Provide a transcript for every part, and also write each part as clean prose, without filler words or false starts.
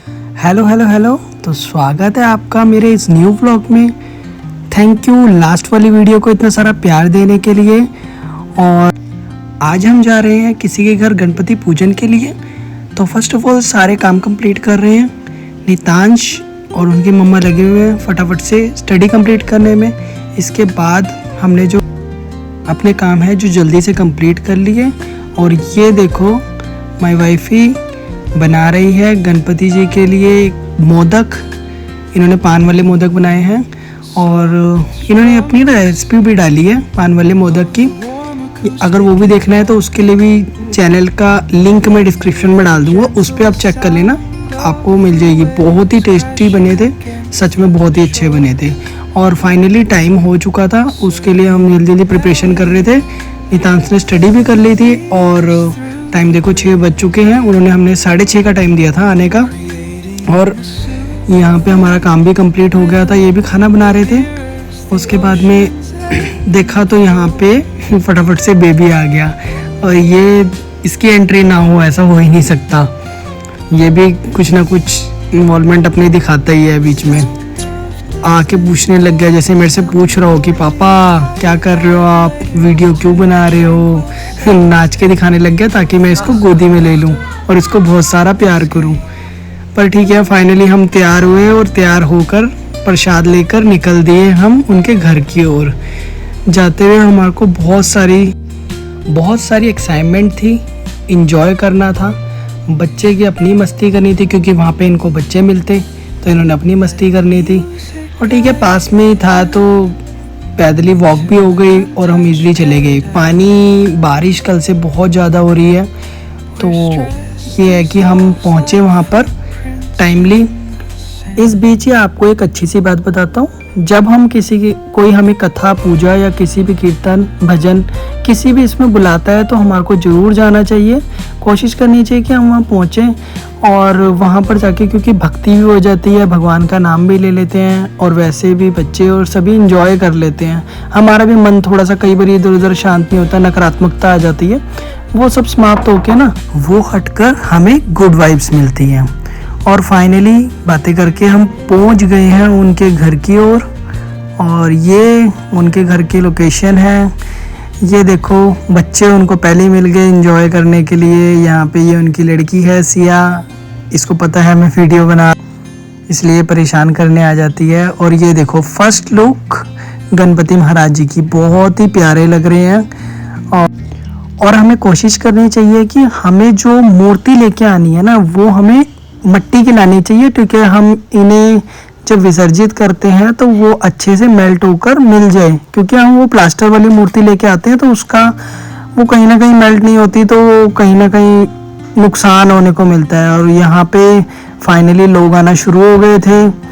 Hello hello hello. तो स्वागत है आपका मेरे इस न्यू व्लॉग में। थैंक यू लास्ट वाली वीडियो को इतना सारा प्यार देने के लिए। और आज हम जा रहे हैं किसी के घर गणपति पूजन के लिए। तो फर्स्ट ऑफ ऑल सारे काम कंप्लीट कर रहे हैं। नितांश और उनकी मम्मा लगे हुए हैं फटाफट से स्टडी कंप्लीट करने में। इसके बाद हमने जो अपने काम है जो जल्दी से कंप्लीट कर लिए। और ये देखो माय वाइफी बना रही है गणपति जी के लिए मोदक। इन्होंने पान वाले मोदक बनाए हैं और इन्होंने अपनी रेसिपी भी डाली है पान वाले मोदक की। अगर वो भी देखना है तो उसके लिए भी चैनल का लिंक मैं डिस्क्रिप्शन में डाल दूँगा, उस पर आप चेक कर लेना, आपको मिल जाएगी। बहुत ही टेस्टी बने थे, सच में बहुत ही अच्छे बने थे। और फाइनली टाइम हो चुका था, उसके लिए हम जल्दी जल्दी प्रिपरेशन कर रहे थे। नितांश ने स्टडी भी कर ली थी और टाइम देखो 6 बज चुके हैं। उन्होंने हमने 6:30 का टाइम दिया था आने का। और यहाँ पे हमारा काम भी कंप्लीट हो गया था, ये भी खाना बना रहे थे। उसके बाद में देखा तो यहाँ पे फटाफट से बेबी आ गया। और ये इसकी एंट्री ना हो ऐसा हो ही नहीं सकता। ये भी कुछ ना कुछ इन्वॉल्वमेंट अपने दिखाता ही है। बीच में आके पूछने लग गया, जैसे मेरे से पूछ रहा हो कि पापा क्या कर रहे हो आप, वीडियो क्यों बना रहे हो। नाच के दिखाने लग गया ताकि मैं इसको गोदी में ले लूं और इसको बहुत सारा प्यार करूं। पर ठीक है, फाइनली हम तैयार हुए और तैयार होकर प्रसाद लेकर निकल दिए हम उनके घर की ओर। जाते हुए हमारे को बहुत सारी एक्साइटमेंट थी, इंजॉय करना था। बच्चे की अपनी मस्ती करनी थी क्योंकि वहाँ पे इनको बच्चे मिलते, तो इन्होंने अपनी मस्ती करनी थी। और ठीक है, पास में ही था तो पैदली वॉक भी हो गई और हम इजली चले गए। पानी बारिश कल से बहुत ज़्यादा हो रही है, तो ये है कि हम पहुँचे वहाँ पर टाइमली। इस बीच ही आपको एक अच्छी सी बात बताता हूँ। जब हम कोई हमें कथा पूजा या किसी भी कीर्तन भजन किसी भी इसमें बुलाता है तो हमारे को ज़रूर जाना चाहिए। कोशिश करनी चाहिए कि हम वहाँ पहुँचें और वहाँ पर जाके, क्योंकि भक्ति भी हो जाती है, भगवान का नाम भी ले लेते हैं और वैसे भी बच्चे और सभी इंजॉय कर लेते हैं। हमारा भी मन थोड़ा सा कई बार इधर उधर शांत नहीं होता, नकारात्मकता आ जाती है, वो सब समाप्त होके ना वो हटकर हमें गुड वाइब्स मिलती हैं। और फाइनली बातें करके हम पहुंच गए हैं उनके घर की ओर। और ये उनके घर की लोकेशन है। ये देखो बच्चे उनको पहले ही मिल गए एंजॉय करने के लिए। यहाँ पे ये उनकी लड़की है सिया, इसको पता है मैं वीडियो बना इसलिए परेशान करने आ जाती है। और ये देखो फर्स्ट लुक गणपति महाराज जी की, बहुत ही प्यारे लग रहे हैं। और हमें कोशिश करनी चाहिए कि हमें जो मूर्ति लेके आनी है ना वो हमें मिट्टी की लानी चाहिए, क्योंकि हम इन्हें जब विसर्जित करते हैं तो वो अच्छे से मेल्ट होकर मिल जाए। क्योंकि हम वो प्लास्टर वाली मूर्ति लेके आते हैं तो उसका वो कहीं ना कहीं मेल्ट नहीं होती, तो वो कहीं ना कहीं नुकसान होने को मिलता है। और यहाँ पे फाइनली लोग आना शुरू हो गए थे।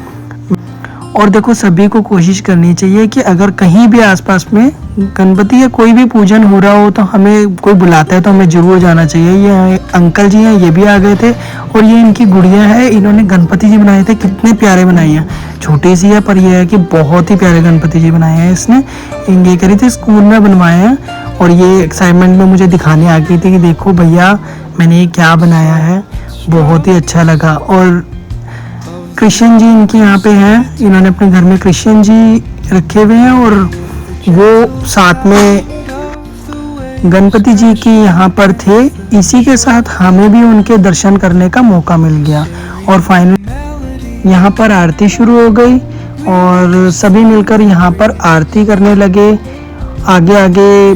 और देखो सभी को कोशिश करनी चाहिए कि अगर कहीं भी आसपास में गणपति या कोई भी पूजन हो रहा हो तो हमें कोई बुलाता है तो हमें जरूर जाना चाहिए। ये अंकल जी हैं, ये भी आ गए थे। और ये इनकी गुड़िया है, इन्होंने गणपति जी बनाए थे, कितने प्यारे बनाए हैं। छोटी सी है पर यह है कि बहुत ही प्यारे गणपति जी बनाए हैं इसने। ये करी थी स्कूल में बनवाए हैं। और ये एक्साइटमेंट में मुझे दिखाने आ गई थी कि देखो भैया मैंने ये क्या बनाया है, बहुत ही अच्छा लगा। और कृष्ण जी इनके यहाँ पे हैं, इन्होंने अपने घर में कृष्ण जी रखे हुए हैं और वो साथ में गणपति जी की यहाँ पर थे। इसी के साथ हमें भी उनके दर्शन करने का मौका मिल गया। और फाइनली यहाँ पर आरती शुरू हो गई और सभी मिलकर यहाँ पर आरती करने लगे। आगे आगे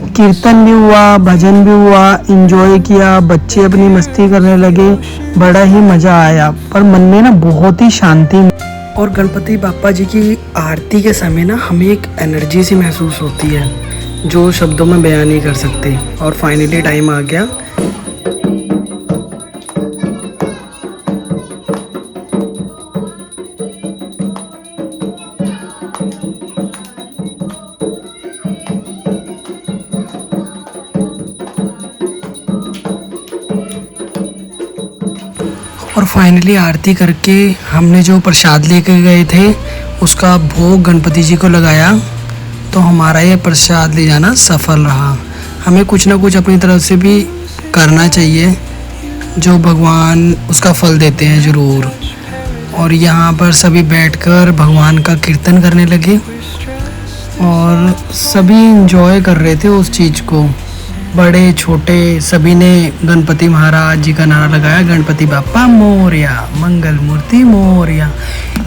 कीर्तन भी हुआ, भजन भी हुआ, एंजॉय किया, बच्चे अपनी मस्ती करने लगे, बड़ा ही मज़ा आया। पर मन में ना बहुत ही शांति। और गणपति बापा जी की आरती के समय ना हमें एक एनर्जी सी महसूस होती है जो शब्दों में बयान नहीं कर सकते। और फाइनली टाइम आ गया। और फाइनली आरती करके हमने जो प्रसाद लेके गए थे उसका भोग गणपति जी को लगाया, तो हमारा ये प्रसाद ले जाना सफल रहा। हमें कुछ ना कुछ अपनी तरफ से भी करना चाहिए जो भगवान उसका फल देते हैं ज़रूर। और यहाँ पर सभी बैठकर भगवान का कीर्तन करने लगे और सभी एंजॉय कर रहे थे उस चीज़ को। बड़े छोटे सभी ने गणपति महाराज जी का नारा लगाया, गणपति बाप्पा मोरया, मंगल मूर्ति मोरया।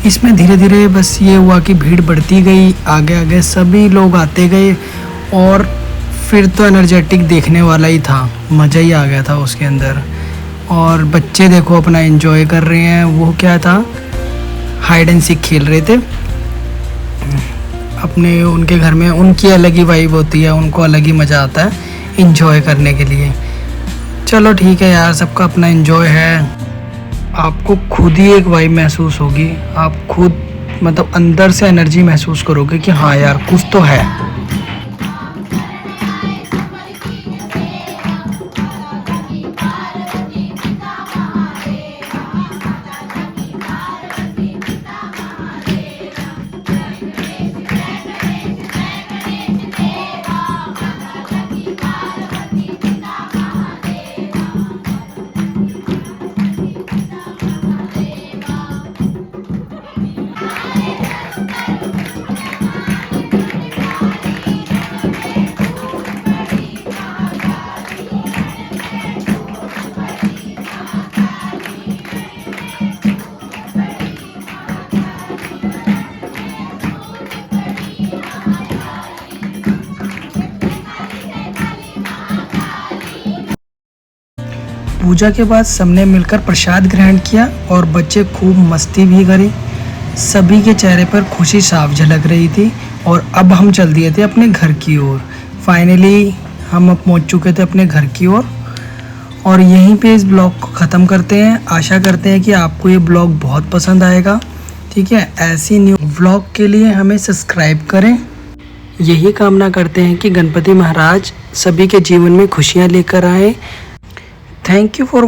इसमें धीरे धीरे बस ये हुआ कि भीड़ बढ़ती गई, आगे आगे सभी लोग आते गए और फिर तो एनर्जेटिक देखने वाला ही था, मज़ा ही आ गया था उसके अंदर। और बच्चे देखो अपना एंजॉय कर रहे हैं। वो क्या था, हाइड एंड सीक खेल रहे थे अपने, उनके घर में उनकी अलग ही वाइब होती है, उनको अलग ही मज़ा आता है एंजॉय करने के लिए। चलो ठीक है यार, सबका अपना एंजॉय है। आपको खुद ही एक वाइब महसूस होगी, आप खुद मतलब अंदर से एनर्जी महसूस करोगे कि हाँ यार कुछ तो है। पूजा के बाद सबने मिलकर प्रसाद ग्रहण किया और बच्चे खूब मस्ती भी करी। सभी के चेहरे पर खुशी साफ झलक रही थी और अब हम चल दिए थे अपने घर की ओर। फाइनली हम अब पहुंच चुके थे अपने घर की ओर और यहीं पे इस ब्लॉग को ख़त्म करते हैं। आशा करते हैं कि आपको ये ब्लॉग बहुत पसंद आएगा। ठीक है, ऐसी न्यू ब्लॉग के लिए हमें सब्सक्राइब करें। यही कामना करते हैं कि गणपति महाराज सभी के जीवन में खुशियाँ लेकर आए। Thank you for